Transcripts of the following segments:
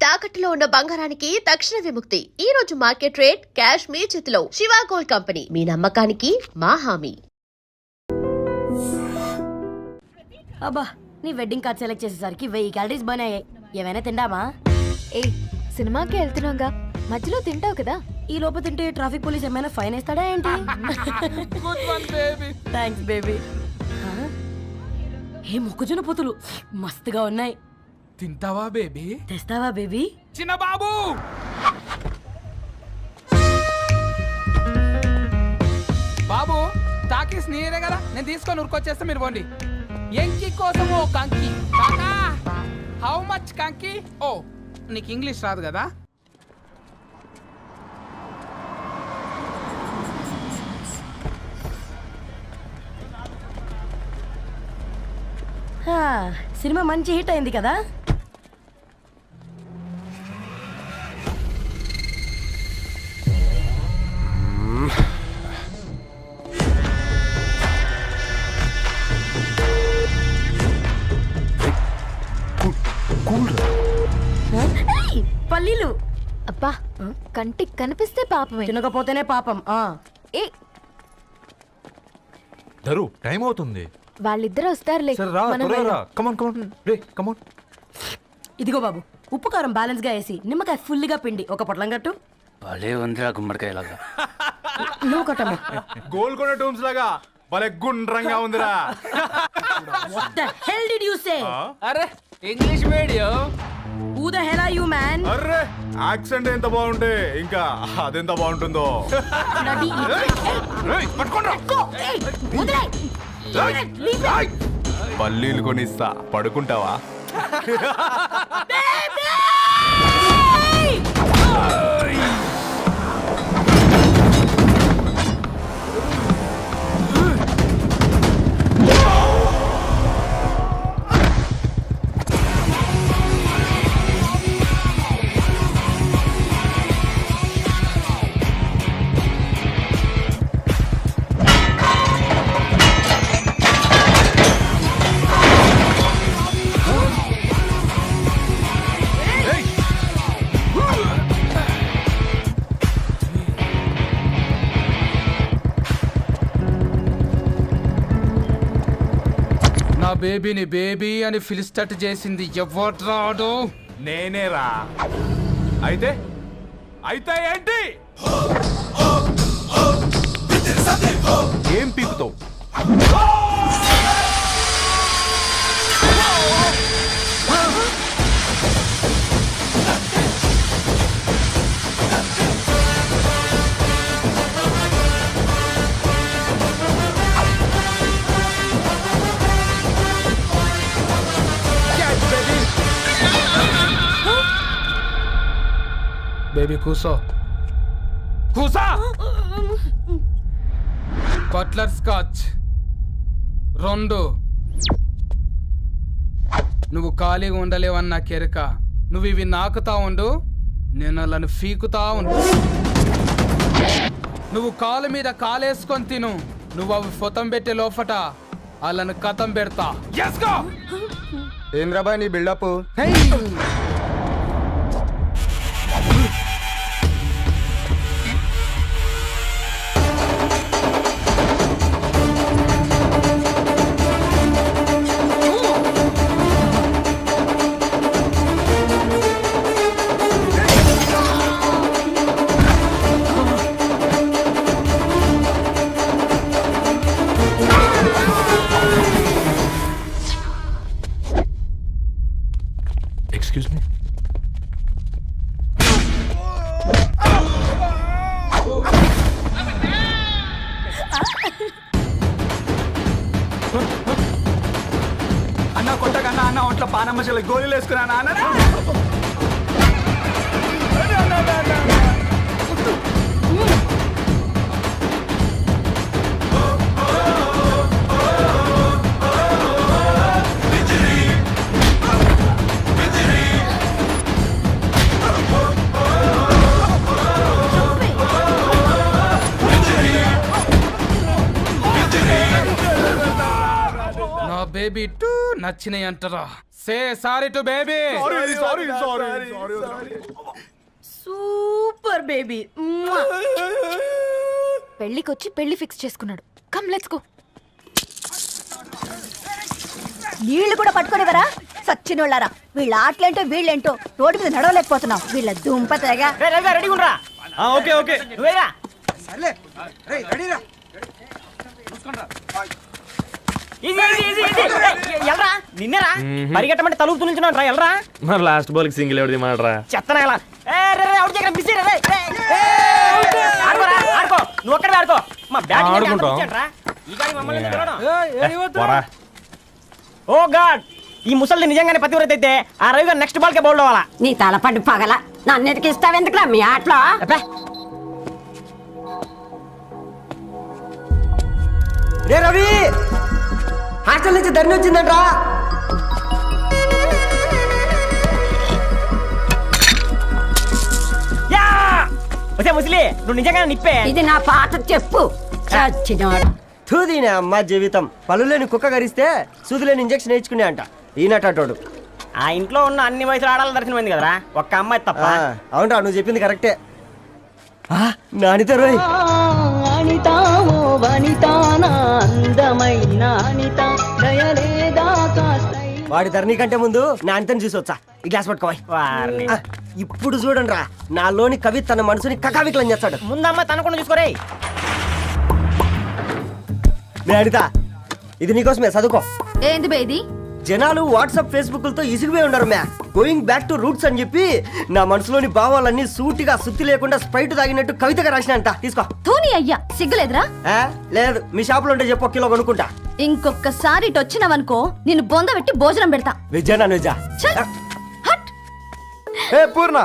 తాకట్టులో ఉన్న బంగారానికి తక్షణ విముక్తి. ఈ రోజు మార్కెట్ రేట్ క్యాష్ మీ చేతిలో. శివ గోల్డ్ కంపెనీ, మీ నమ్మకానికి మా హామీ. అబ్బా, నీ వెడ్డింగ్ కార్డ్ సెలెక్ట్ చేసేసరికి 1000 క్యాలరీస్ బర్న్ అయ్యాయి. ఏమైనా తిండామా? ఏ సినిమాకి వెళ్తున్నాగా, మధ్యలో తింటావు కదా. ఈ లోపు తింటే ట్రాఫిక్ పోలీస్ ఏమైనా ఫైన్ వేస్తాడా ఏంటి? Thanks baby. ఏ మొక్కజొన్న పొతులు మస్తుగా ఉన్నాయి. తింటావా బేబీ? తెస్తావా బేబీ? చిన్న బాబు బాబు టాకీస్ నీరే కదా, నేను తీసుకొని ఉరికొచ్చేస్తే మీరు పోండి. ఎంకి కోసం ఓ కంకి. కాకా హౌ మచ్ కంకి? ఓ నీకు ఇంగ్లీష్ రాదు కదా. సినిమా మంచి హిట్ అయింది కదా. పల్లీలు అబ్బా, కంటికి కనిపిస్తే పాపమే, తినకపోతేనే పాపం. ఏ ధరు, టైం అవుతుంది. వాళ్ళిద్దరు వస్తారులే. మనం వెళ్దాం. ఇదిగో బాబు, ఉప్పు కారం బ్యాలెన్స్ గా వేసి నిమ్మకాయ ఫుల్ గా పిండి ఒక పొట్లం కట్టు. భలే ఉందిరా గుమ్మడికాయలాగా. నువ్వు కట్టమ్మా. గోల్కొండ టూమ్స్ లాగా భలే గుండ్రంగా ఉందిరా. What the hell did you say? అరే English medium. Who the hell are you, man? Array, accent ఎంత బాగుంటే ఇంకా అదెంత బాగుంటుందో. Bloody పల్లీలు కొనిస్తా, పడుకుంటావా? నా బేబీని బేబీ అని ఫిలిస్టట్ చేసింది ఎవడ్రాడు? నేనేరా. అయితే అయితే ఏంటి? ఏం పీకుతావు? బేబీ కూసో, కూసా. Buttler scotch 2. నువ్వు ఖాళీగా ఉండలేవన్న కెరక. నువ్వు ఇవి నాకుతా ఉండు, నేను వాళ్ళని ఫీకుతా ఉండు. నువ్వు కాలు మీద కాలేసుకొని తిను. నువ్వు అవి ఫొతం పెట్టే లోపట వాళ్ళని కథం పెడతా. ఏంద్రాబాయ్ నీ బిల్డప్? Excuse me. అన్న కొట్టకన్నా, అన్న ఒంట్లో పానమ్మ చెల్లి గోళీలు వేసుకున్నా అన్న. బేబీ టూ నచ్చినాయి అంటారా? Say sorry to baby. Super baby. పెళ్ళికొచ్చి పెళ్లి ఫిక్స్ చేసుకున్నాడు. Come let's go. నీళ్లు కూడా పట్టుకునేవరా సచ్చినోళ్ళారా. వీళ్ళ ఆటలేంటో వీళ్ళేంటో రోడ్డు మీద నడవలేకపోతున్నాం. వీళ్ళ దుంప తెగ. రెడీ ఉండరా? ఓకే ఓకే నువ్వేరా? నిన్నరా పరిగెట్టమంటే తలుపు నుంచున్నాను రా. ఎల్రా మరి లాస్ట్ బాల్ కి సింగిల్ ఎవరిది మాడరా? చెత్తనా ఎలా? ఆడుకో నువ్వు ఒక్కడే ఆడుకో. మా ఆడుకుంటాం. ఓ గాడ్, ఈ ముసలి నిజంగానే పతివ్రత అయితే ఆ రవి గారు నెక్స్ట్ బాల్ కే బౌల్డ్ అవ్వాలా. నీ తలపడి పగల నన్నెతికి ఇస్తావెందుకురా మీ ఆటలో. రే రవి, హాస్టల్ నుంచి ధరణి వచ్చిందంట్రా. వచ్చే ముసలి, నువ్వు నిజంగానే నిప్పే. ఇది నా పాట చెప్పు. చచ్చినోడు. తూదీనే అమ్మ జీవితం. పలులేని కుక్క గరిస్తే సూదులేని ఇంజక్షన్ వేయించుకునే అంట ఈనటోడు. ఆ ఇంట్లో ఉన్న అన్ని వయసులో ఆడాలి దర్శనమైంది కదరా, ఒక్క అమ్మాయి తప్ప. అవునరా, నువ్వు చెప్పింది కరెక్టే. నానిత రోయ్, వాడి ధరణి కంటే ముందు నానితని చూసి వచ్చా. ఈ గ్లాస్ పట్టుకోవాలి. వారిని. ఇప్పుడు చూడండి రా, నాలోని కవి తన మనసుని కకావికలం చేస్తాడు. ముందమ్మ తనకుండా చూసుకోరే. నానిత, ఇది నీకోసమే, చదువుకో. ఏంది బేది? జనాలు వాట్సాప్ ఫేస్బుక్లతో ఇసిగిపోయి ఉన్నారు మ్యా. గోయింగ్ బ్యాక్ టు రూట్స్ అని చెప్పి నా మనసులోని భావాలన్నీ సూటిగా సుత్తి లేకుండా స్ప్రైట్ తాగినట్టు కవితగా రాసినంట. తీసుకో. తూని అయ్యా సిగ్గులేదురా? లేదు, మీ షాపులో ఉంటే చెప్పు, 1 కిలో కొనుక్కుంటా. ఇంకొకసారి ఇటు వచ్చినావనుకో నిన్ను బొంద పెట్టి భోజనం పెడతా. వెజ్జా నాన్ వెజ్జా? ఏ పూర్ణ,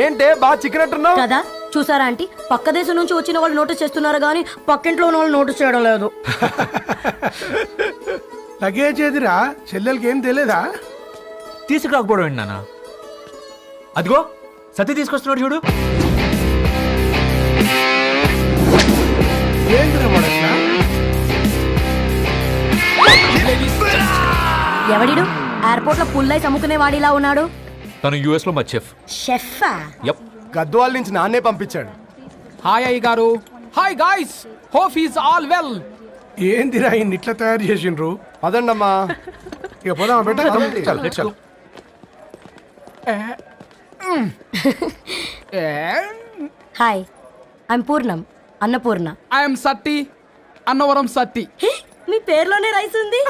ఏంటే బాగా చిక్కినట్టున్నావు కదా చూసారా ఆంటీ, పక్క దేశం నుంచి వచ్చిన వాళ్ళు నోటీస్ చేస్తున్నారు కానీ పక్కింట్లో ఉన్న వాళ్ళు నోటీస్ చేయడం లేదు. లగేజ్ ఏదిరా? చెల్లెలకి ఏం తెలియదా? తీసుకురాకపోవడం ఏంటి నాన్న? అదిగో సతీ తీసుకొస్తున్నాడు చూడు. ఏంద్రా మొదట్లా? ఎవడిడు ఎయిర్పోర్ట్ లో పుల్లై అమ్ముకునే వాడిలా ఉన్నాడు? తను యుఎస్ లో మా చెఫ్. షెఫా? యప్. గద్వాల నుంచి నాన్నే పంపించాడు. హాయ్ అయ్య గారు. Hi guys, hope is all well. ఏందిరా ఇన్ని ఇట్లా తయారు చేసిండ్రు? అదండమ్మా. ఇక పోదామా బెట్ట? Hi, I'm Poornam, Annapurna. I'm Satti, Annavaram Satti. మీ పేర్లోనే రైస్ ఉంది.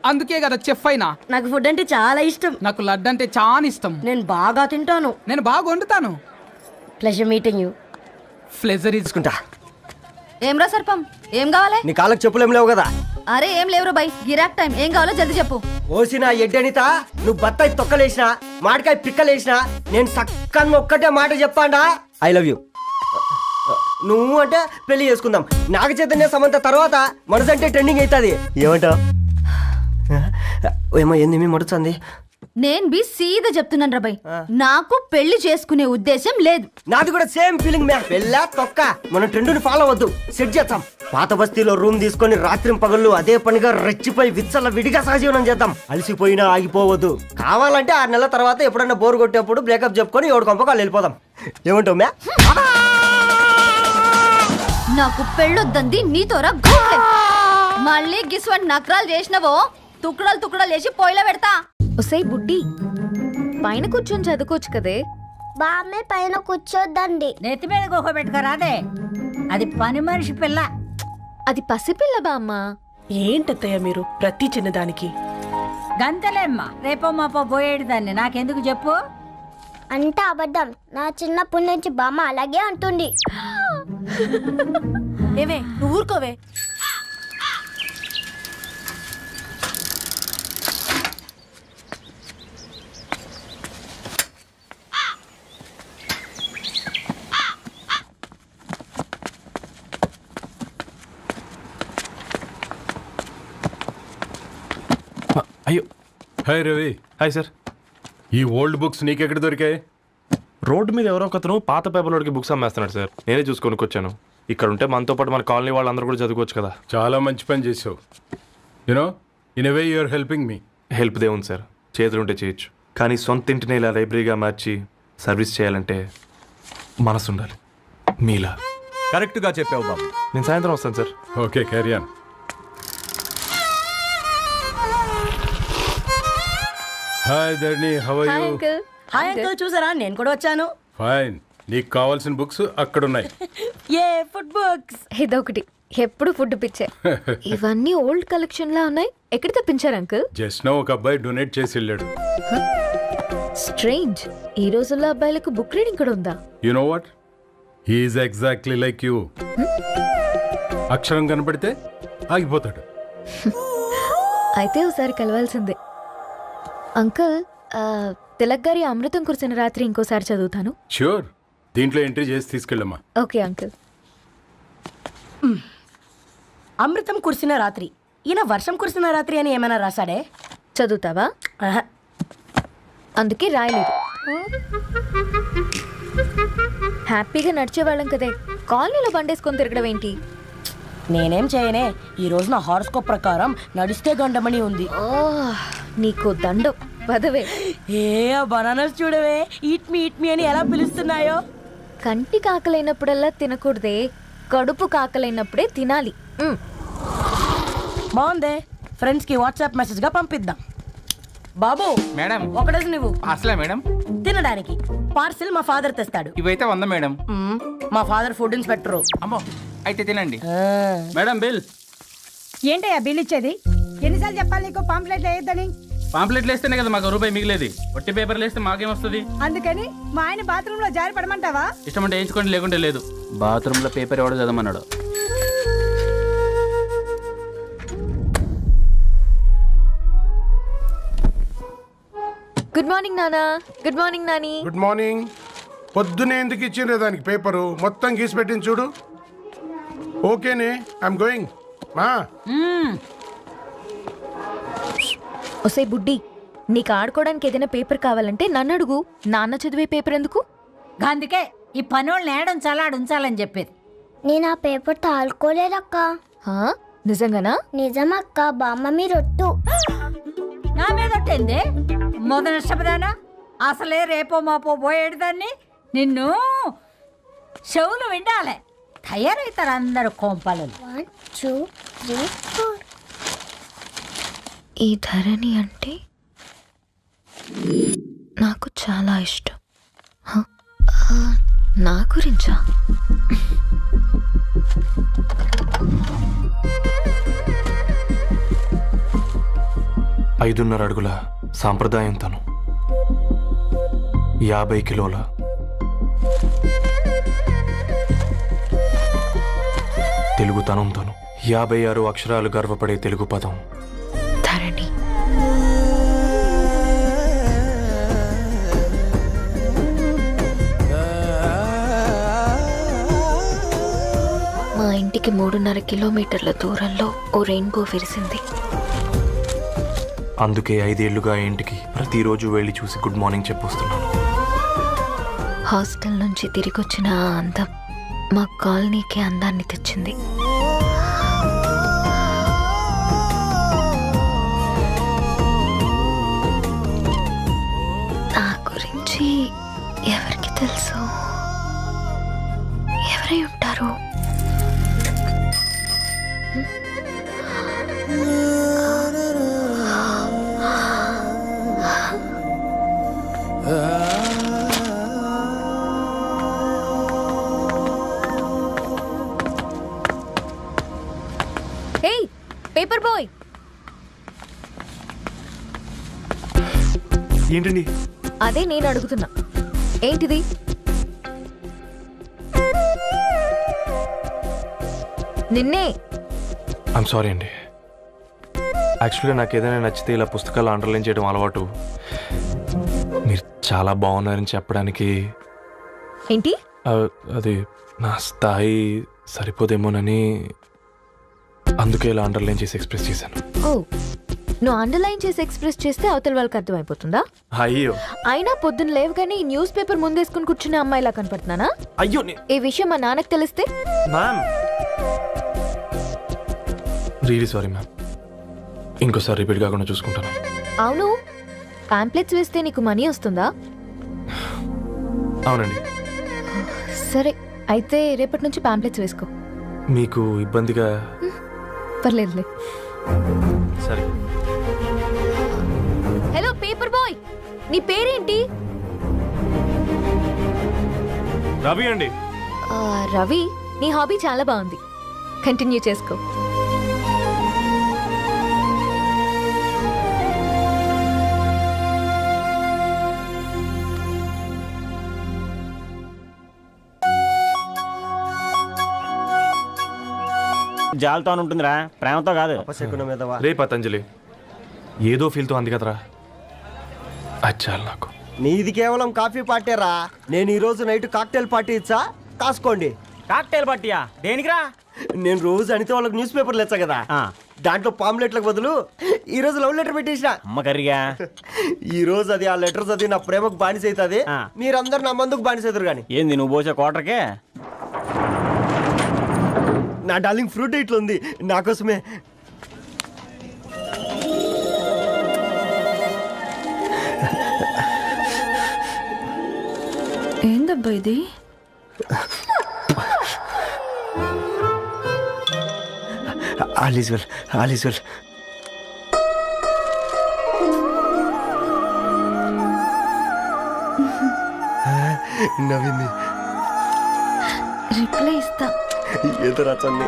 అందుకే కదా చెఫ్ అయినా. నాకు ఫుడ్ అంటే చాలా ఇష్టం. నాకు లడ్డు అంటే చాలా ఇష్టం. నేను బాగా తింటాను. నేను బాగా వండుతాను. Pleasure meeting you. ఫ్లెజర్ తీసుకుంటా. ఏమ్రా సర్పం, ఏం కావాలి? నీ కాళ్ళకి చెప్పులేం లేవు కదా? అరే ఏం లేవురా బై, గిరాక్ టైం. ఏం కావాలో జల్దీ చెప్పు. ఓసిన ఎడ్డనిత, నువ్వు బత్తాయి తొక్కలేసినా మాడికాయ పిక్కలేసినా నేను సక్కగా ఒక్కటే మాట చెప్పాండా, ఐ లవ్ యూ. నువ్వు అంటే పెళ్లి చేసుకుందాం. నాగ చైతన్య సమంత తర్వాత మనసంటే ట్రెండింగ్ అవుతుంది. ఏమంటావు? ఏమో ఏంది మీ మడుతుంది? నేను బి సీదా చెప్తున్నాను రా బై, నాకు పెళ్లి చేసుకునే ఉద్దేశం లేదు. నాది కూడా సేమ్ ఫీలింగ్ మ్యా. పెళ్ళా తొక్క, మనం ట్రెండ్ని ఫాలో అవద్దు, సెట్ చేద్దాం. పాత బస్తీలో రూమ్ తీసుకొని రాత్రి పగళ్ళు అదే పనిగా రెచ్చిపోయి విచ్చల విడిగా సహజీవనం చేద్దాం. అలసిపోయినా ఆగిపోవద్దు. కావాలంటే 6 నెలల తర్వాత ఎప్పుడన్నా బోర్ కొట్టేప్పుడు బ్రేకప్ చెప్పుకొని 7 కొంపకాలు వెళ్ళిపోదాం. ఏమంటావు మ్యా? నాకు పెళ్ళొద్దంది నీతోరా గోహే. మళ్ళీ గిస్వంటి నకరాలు చేసినవో తుక్కడాలు తుక్కడాలు చేసి పొయ్యిలో పెడతా. ఒసై బుడ్డి, పైన కూర్చొని చదువుకోవచ్చు కదే. బామ్మే పైన కూర్చోద్దండి. నెత్తి మీద గుహ పెట్టుకోరాదే, అది పని మనిషి పిల్ల. అది పసిపిల్ల బామ్మ. ఏంటత్తయ్య మీరు ప్రతి చిన్నదానికి? గంతలేమ్మా, రేపో మాపో పోయేడు దాన్ని నాకెందుకు చెప్పు. అంటే అబద్ధం. నా చిన్నప్పటి నుంచి బామ్మ అలాగే అంటుంది. ఏమే నువ్వు ఊరుకోవే. అయ్యో. హాయ్ రవి. Hi sir. ఈ ఓల్డ్ బుక్స్ నీకెక్కడ దొరికాయి? రోడ్డు మీద ఎవరో ఒకతను పాత పేపర్లోకి బుక్స్ అమ్మేస్తున్నాడు సార్. నేనే చూసుకొని వచ్చాను. ఇక్కడ ఉంటే మనతో పాటు మన కాలనీ వాళ్ళందరూ కూడా చదువుకోవచ్చు కదా. చాలా మంచి పని చేసావు. You know, in a way you're helping me. Help దే ఉంది సార్, చేతులుంటే చేయొచ్చు. కానీ సొంత ఇంటిని ఇలా లైబ్రరీగా మార్చి సర్వీస్ చేయాలంటే మనసు ఉండాలి మీలా. కరెక్ట్గా చెప్పావు బాబు. నేను సాయంత్రం వస్తాను sir. Okay carry on. Hi Dharni, how are you? Hi uncle, చూసారా నేను కూడా వచ్చాను. ఫైన్. నీకు కావాల్సిన బుక్స్ అక్కడ ఉన్నాయి. ఏ ఫుడ్ బుక్స్? ఇదొకటి, ఎప్పుడు ఫుడ్ పిచ్చే. ఇవన్నీ ఓల్డ్ కలెక్షన్ లా ఉన్నాయి. ఎక్కడ తెప్పించారు అంకుల్? జస్ట్ నో ఒక అబ్బాయి డొనేట్ చేసి వెళ్ళాడు. స్ట్రేంజ్, ఈ రోజుల్లో అబ్బాయిలకు బుక్ రీడింగ్ కూడా ఉందా? You know what, he's exactly like you. అక్షరం కనపడితే ఆగిపోతాడు. అయితే ఒకసారి కలవాల్సిందే. అంకుల్, తిలక్ గారి అమృతం కురిసిన రాత్రి ఇంకోసారి చదువుతాను. ష్యూర్, దీంట్లో ఎంట్రీ చేసి తీసుకెళ్ళమ్మా. Okay uncle. అమృతం కురిసిన రాత్రి, ఈయన వర్షం కురిసిన రాత్రి అని ఏమైనా రాశాడే? చదువుతావా? ఆహా. అందుకే రాయలేదు. హ్యాపీగా నడిచేవాళ్ళం కదే, కాలనీలో బండేసుకొని తిరగడం ఏంటి? నేనేం చేయనే, ఈ రోజు నా హారోస్కోప్ ప్రకారం నడిస్తే గండమని ఉంది. ఓ, నీకు దండం పదవే. ఏ బనానాస్ చూడవే, ఈట్ మీ అని ఎలా పిలుస్తున్నాయో. కంటి కాకలైనప్పుడల్లా తినకూడదే, కడుపు కాకలైనప్పుడే తినాలి. బాగుందే, ఫ్రెండ్స్ కి వాట్సాప్ మెసేజ్ గా పంపిద్దాం. బాబు మేడం, ఒకటేసి నువ్వు అసలే మేడం తినడానికి పార్సిల్ మా ఫాదర్ తెస్తాడు. ఇవైతే 100 మేడం. మా ఫాదర్ ఫుడ్ ఇన్స్పెక్టర్. అమ్మో, అయితే తినండి మేడం. బిల్ ఏంటయ్యా బిల్ ఇచ్చేది? ఎన్నిసార్లు చెప్పాలి నీకు పాంప్లెట్ వేయొద్దని? పాంప్లెట్లు వేస్తేనే కదా మాకు రూపాయి మిగిలేది. ఒట్టి పేపర్లు వేస్తే మాకేమొస్తుంది? అందుకని మా ఆయన బాత్రూమ్ లో జారి పడమంటావా? ఇష్టం అంటే వేయించుకోండి, లేకుంటే లేదు. బాత్రూంలో పేపర్ ఎవడో చదవమన్నాడు. గుడ్ మార్నింగ్ నానా. Good morning Nani. Good morning. పొద్దునే ఎందుకు ఇచ్చిండ్రే దానికి పేపరు? మొత్తం గీసి పెట్టింది చూడు. ఓకేనే, ఐఎమ్ గోయింగ్. మా ఒసే బుడ్డి, నీకు ఆడుకోవడానికి ఏదైనా పేపర్ కావాలంటే నన్ను అడుగు. నాన్న చదివే పేపర్ ఎందుకు? అందుకే ఈ పనోళ్ళని ఏడంచాలా ఉంచాలని చెప్పేది. నేను ఆ పేపర్ తాలుకోలేదక్క. హా? నిజంగానా? నిజమక్క, బామ్మ మీరొట్టు. నా మీద ఒట్టేందే మొదటి నష్టపదానా? అసలే రేపో మాపో పోయేడు దాన్ని. నిన్ను చెవులు వినాలే, తయారవుతారు అందరు కోంపాలు. 1 2 3 4. ఈ ధరణి అంటే నాకు చాలా ఇష్టం. హ? నా గురించా? 5.5 అడుగుల సాంప్రదాయం తను, 50 కిలోల తెలుగుతనం తను, 56 అక్షరాలు గర్వపడే తెలుగు పదం ధరణి. మా ఇంటికి 3.5 కిలోమీటర్ల దూరంలో ఓ రెయిన్బో విరిసింది. అందుకే 5 ఏళ్లుగా ఇంటికి ప్రతిరోజు వెళ్ళి చూసి గుడ్ మార్నింగ్ చెప్పొస్తున్నాను. హాస్టల్ నుంచి తిరిగొచ్చిన ఆ అందం మా కాలనీకి అందాన్ని తెచ్చింది. నా గురించి ఎవరికి తెలుసు? ఎవరై ఉంటారు? ఏయ్, పేపర్ బాయ్. ఏంటండి? అదే నేను అడుగుతున్నా, ఏంటిది? నిన్నే. ఐమ్ సారీ అండి. యాక్చువల్గా నాకు ఏదైనా నచ్చితే ఇలా పుస్తకాలు అండర్లైన్ చేయడం అలవాటు. మీరు చాలా బాగున్నారని చెప్పడానికి. ఏంటి? అది నా స్థాయి సరిపోదేమోనని అందుకే ఇలా అండర్లైన్ చేసి ఎక్స్ప్రెస్ చేశాను. ఓ, నువ్వు అండర్లైన్ చేసి ఎక్స్ప్రెస్ చేస్తే అవతల వాళ్ళకి అర్థమైపోతుందా? అయ్యో, అయినా పొద్దున్న లేవగానే ఈ న్యూస్ పేపర్ ముందేసుకుని కూర్చునే అమ్మాయిలా కనపడుతున్నానా? అయ్యో ఈ విషయం మా నాన్నకు తెలిస్తే? Ma'am, really sorry ma'am. ఇంకోసారి రిపీట్ కాకుండా చూసుకుంటాను. అవును, పాంప్లెట్స్ వేస్తే నీకు మనీ వస్తుందా? అవునండి. సరే, అయితే రేపటి నుంచి పాంప్లెట్స్ వేసుకో. మీకు ఇబ్బందిగా? పర్లేదులే. సరే. హలో పేపర్ బాయ్, నీ పేరేంటి? రవి అండి. రవి, నీ హాబీ చాలా బాగుంది, కంటిన్యూ చేసుకో. జాలతో ఉంటుందిరా, ప్రేమతో కాదు. రే పతంజలి, ఏదో ఫీల్తో అంది కదరా, అచ్చాలి నాకు. నీది కేవలం కాఫీ పార్టీరా. నేను ఈ రోజు నైట్ కాక్టైల్ పార్టీ ఇచ్చా, కాసుకోండి. కాక్టైల్ పార్టీయా? దేనికిరా? నేను రోజు అనితే వాళ్ళకి న్యూస్ పేపర్లు ఇచ్చా కదా, దాంట్లో పాంప్లెట్లకు బదులు ఈ రోజు లవ్ లెటర్ పెట్టేసిన. అమ్మకరిగా ఈ రోజు అది ఆ లెటర్ చదివి నా ప్రేమకు బానిస అవుతుంది, మీరందరు నా మందుకు బానిస అవుతారు. కానీ ఏంది నువ్వు పోసే కోటర్కే? నా డార్లింగ్ ఫ్రూట్ ఇట్లా ఉంది నా కోసమే. ఏందబ్బా ఇది? All is well, all is well. నవ్వింది. రిప్లై ఇస్తా. ఏదో రాచండి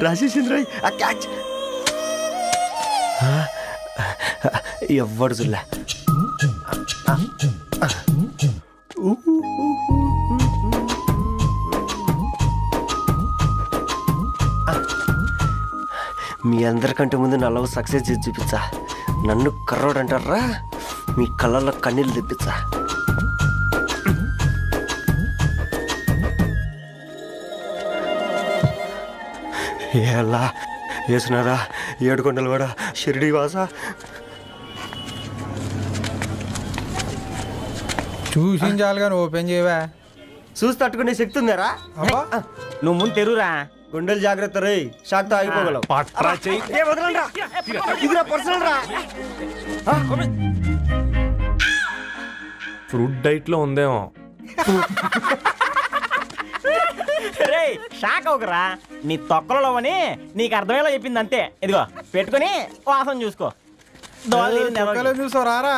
రాజేసింద్ర క్యాచ్. ఎవ్వడు జుల్లా. మీ అందరికంటే ముందు నా లవ్ సక్సెస్ చేసి చూపించా. నన్ను కర్రోడు అంటారా, మీ కళ్ళల్లో కన్నీళ్ళు తెప్పించా. ఎలా వేసినారా ఏడుకొండలు కూడా షిరిడి వాస. చూసించాలి కానీ ఓపెన్ చేయవా? చూసి తట్టుకునే శక్తి ఉందారా? నువ్వు ముందు తెరురా, గుండెలు జాగ్రత్త రే, షాక్ తో ఆగిపోగలవు. ఇదిరా పర్సనల్ రా. ఫ్రూట్ డైట్ లో ఉందేమో. షాక్ అవకరా, నీ తొక్కలలో అని నీకు అర్థమయ్యేలా చెప్పింది అంతే. ఇదిగో పెట్టుకుని వాసన చూసుకో. చూసారా?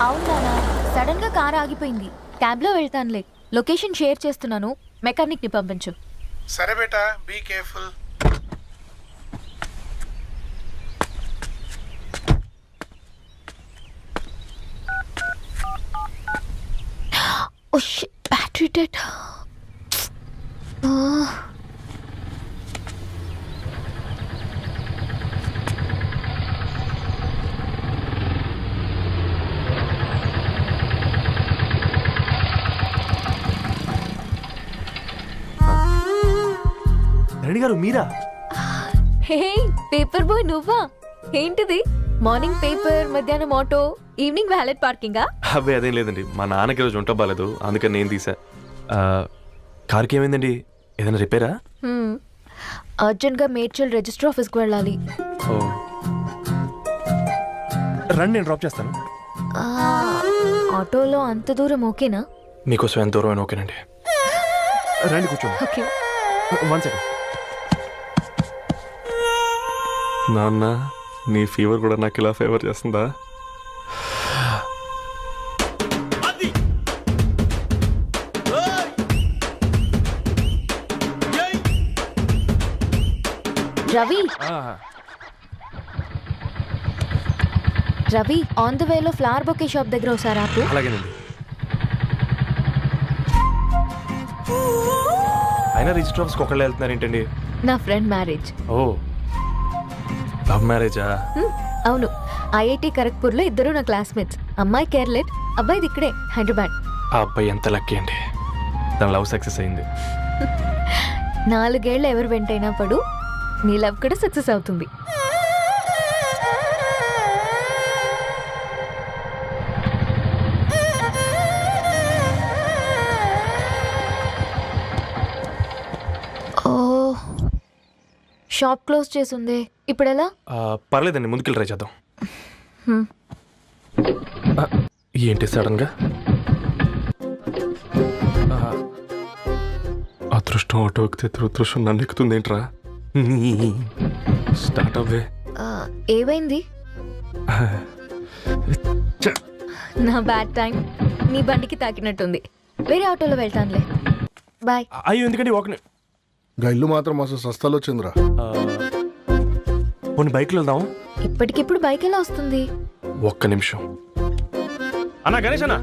అవునా, సడన్ గా కార్ ఆగిపోయింది. క్యాబ్ లో వెళ్తానులే, లొకేషన్ షేర్ చేస్తున్నాను, మెకానిక్ ని పంపించు. సరే బేటా, be careful. Oh shit, battery dead. Reddy గారు మీరా? హే పేపర్ బాయ్, నువ్వా? ఏంటిది? మార్నింగ్ పేపర్, మధ్యాహ్నం ఆటో, ఈవినింగ్ వ్యాలెట్ పార్కింగా? అబ్బాయి అదేం లేదండి, మా నాన్నకి రోజు ఉంట బాగాలేదు, అందుకని నేను తీసా. కార్కి ఏమైందండి? ఏదైనా రిపేరా? అర్జెంట్ గా మేడ్చల్ రిజిస్టర్ ఆఫీస్కి వెళ్ళాలి. ఓ రండి, నేను డ్రాప్ చేస్తాను. ఆటోలో అంత దూరం ఓకేనా? మీకోసం ఎంత దూరం అయినా ఓకేనండి. రండి కూర్చోండి. ఓకే. 1 సెకండ్. నాన్న, నీ ఫీవర్ కూడా నాకు ఇలా ఫేవర్ చేస్తుందా? రవి, రవి, ఆన్ ద వేలో ఫ్లవర్ బొకే షాప్ దగ్గర ఒకసారి ఆపు. అలాగేనండి. అయినా రిజిస్టర్ ఆఫీస్కి ఒకళ్ళు వెళ్తున్నారు ఏంటండి? నా ఫ్రెండ్ మ్యారేజ్. ఓ, లవ్ మ్యారేజా? అవును, ఐఐటి ఖరగ్పూర్లో ఇద్దరు నా క్లాస్మేట్స్. అమ్మాయి కేర్లెట్, అబ్బాయిది ఇక్కడే హైదరాబాద్. ఆ అబ్బాయి ఎంత లక్కీ అండి, తన లవ్ సక్సెస్ అయింది. 4 ఏళ్ళు ఎవరు వెంటైనా పడు, నీ లవ్ కూడా సక్సెస్ అవుతుంది. ఓ షాప్ క్లోజ్ చేసిందే ఇప్పుడు ఎలా? పర్లేదండి, ముందుకెళ్ళి ట్రై చేద్దాం. ఏంటి సడన్గా? అదృష్టం ఆటో ఎక్కితే దురదృష్టం నన్ను ఎక్కుతుంది ఏంట్రా? స్టార్ట్ అవ్వే. ఏమైంది? నా బ్యాడ్ టైం నీ బండికి తాకినట్టుంది. వేరే ఆటోలో వెళ్తానులే. బాయ్. అయ్యో ఎందుకంటే ఒక గల్లు మాత్రం అసలు సస్తాలో వచ్చిందిరా. కొన్ని బైక్లో వెళ్దాం. ఇప్పటికిప్పుడు బైక్ ఎలా వస్తుంది? ఒక్క నిమిషం. అన్నా గణేష్ అన్న,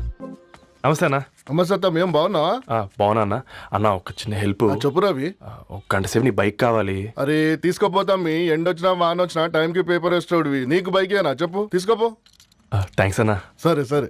నమస్తే అన్న. అమ్మసత్తం ఏం బాగున్నావా? బాగున్నా అన్న. అన్న ఒక చిన్న హెల్ప్. చెప్పు రవి. ఒక గంట సేపు నీ బైక్ కావాలి. అరే తీసుకోపోతాం. మీ ఎండొచ్చినా వాన వచ్చినా టైంకి పేపర్ వేస్తాడువి. నీకు బైకేనా చెప్పు, తీసుకోపో. థ్యాంక్స్ అన్న. సరే సరే.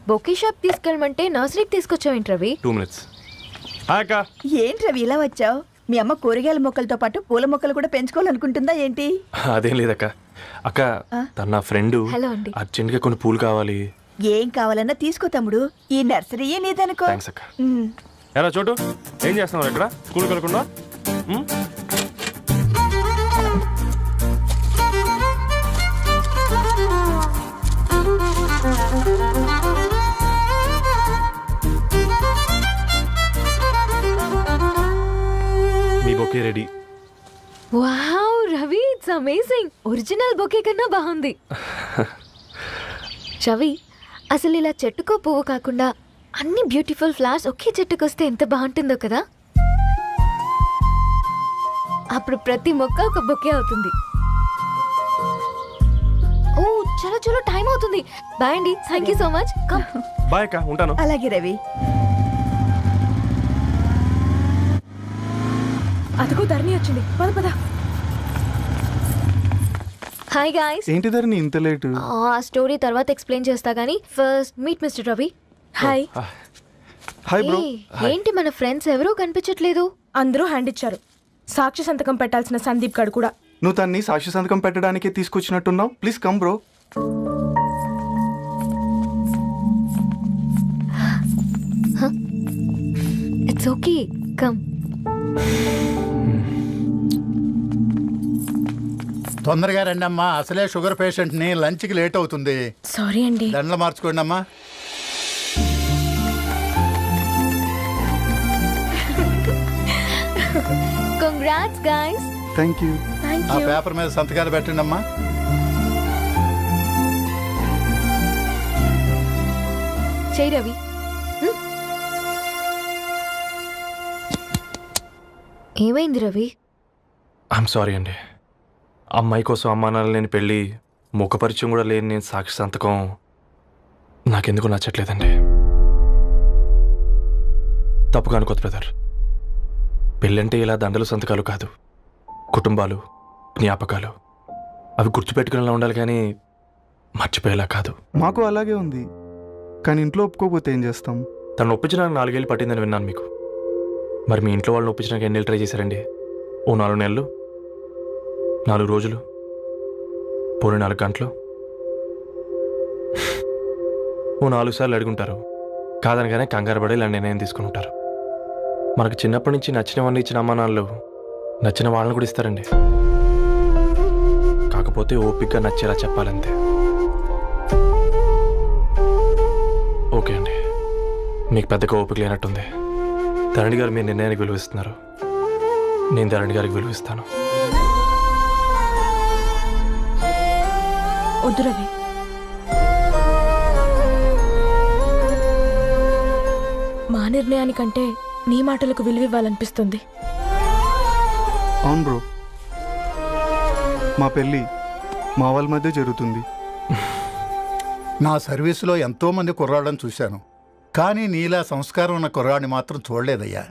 బొకే షాప్ తీసుకెళ్ళమంటే నర్సరీకి తీసుకొచ్చావేంటి రవి? 2 minutes. హాయ్ అక్క. ఏంటి రవి ఇలా వచ్చావు? మీ అమ్మ కూరగాయల మొక్కలతో పాటు పూల మొక్కలు కూడా పెంచుకోవాలనుకుంటుందా ఏంటి? అదేం లేదక్క. అక్క తన నా ఫ్రెండ్ హలో అండి. అర్జెంట్గా కొన్ని పూలు కావాలి. ఏం కావాలన్నా తీసుకో తమ్ముడు, ఈ నర్సరీయే నీదనుకో. థ్యాంక్స్ అక్క. ఎలా చోటు ఏం చేస్తున్నావు ఇక్కడ? స్కూల్కి వెళ్ళకుండా? మీ bouquet ready. Wow Ravi, it's amazing. Original bouquet కన్నా బాగుంది. రవి, అసలు ఇలా చెట్టుకో పువ్వు కాకుండా అన్ని బ్యూటిఫుల్ ఫ్లవర్స్ ఒకే చెట్టుకు వస్తే ఎంత బాగుంటుందో కదా. అప్పుడు ప్రతి మొక్క ఒక బొకే అవుతుంది. ఓ చలో చలో, టైం అవుతుంది. బాయ్ అండి, thank you so much. Bye అక్క, ఉంటాను. అలాగే రవి. అదిగో ధరణి వచ్చింది, పద పద. Hi guys. ఏంటి ధరణి ఇంత లేటు? ఆ స్టోరీ తర్వాత ఎక్స్ప్లెయిన్ చేస్తా గానీ first meet mister Ravi. Hi. Hi bro. ఏంటి మన ఫ్రెండ్స్ ఎవరూ కనిపించట్లేదు? అందరూ హ్యాండ్ ఇచ్చారు. సాక్షి సంతకం పెట్టాల్సిన సందీప్ గడు కూడా. నువ్వు తన్ని సాక్షి సంతకం పెట్టడానికి తీసుకొచ్చినట్టున్నావు. Please come bro. It's okay, come. తొందరగా రండి అమ్మా, అసలే షుగర్ పేషెంట్ ని, లంచ్ కి లేట్ అవుతుంది. సారీ అండి. దండలు మార్చుకోండి అమ్మా. Congrats guys. Thank you. ఆ పేపర్ మీద సంతకాలు పెట్టండి అమ్మా. చెయ్ రవి. ఏమైంది రవి? ఐఎమ్ సారీ అండి. అమ్మాయి కోసం అమ్మానాలు లేని పెళ్ళి, ముఖపరిచయం కూడా లేని నేను సాక్షి సంతకం నాకెందుకు నచ్చట్లేదండి. తప్పుగా అనుకోదు బ్రదర్. పెళ్ళంటే ఇలా దండలు సంతకాలు కాదు, కుటుంబాలు, జ్ఞాపకాలు. అవి గుర్తుపెట్టుకునేలా ఉండాలి కానీ మర్చిపోయేలా కాదు. మాకు అలాగే ఉంది, కానీ ఇంట్లో ఒప్పుకోకపోతే ఏం చేస్తాం? తను ఒప్పించడానికి 4 ఏళ్ళు పట్టిందని విన్నాను మీకు. మరి మీ ఇంట్లో వాళ్ళని ఒప్పించడానికి ఎన్నేళ్ళు ట్రై చేశారండి? ఓ 4 నెలలు, 4 రోజులు, పోనీ 4 గంటలు, ఓ 4 సార్లు అడుగుంటారు. కాదనగానే కంగారు పడి ఇలా నిర్ణయం తీసుకుని ఉంటారు. మనకు చిన్నప్పటి నుంచి నచ్చినవన్నీ ఇచ్చిన అమ్మా నాన్నలు నచ్చిన వాళ్ళని కూడా ఇస్తారండి. కాకపోతే ఓపికగా నచ్చేలా చెప్పాలంతే. ఓకే అండి, మీకు పెద్దగా ఓపిక లేనట్టుంది. ధరణి గారు మీ నిర్ణయానికి విలువిస్తున్నారు, నేను ధరణి గారికి విలువిస్తాను. వద్దు రవి. మా నిర్ణయానికంటే నీ మాటలకు విలువివ్వాలనిపిస్తుంది. అవును బ్రో, మా పెళ్ళి మా వాళ్ళ మధ్య జరుగుతుంది. నా సర్వీసులో ఎంతో మంది కుర్రాళ్ళని చూశాను, కానీ నీలా సంస్కారం ఉన్న కుర్రాడిని మాత్రం చూడలేదయ్యా.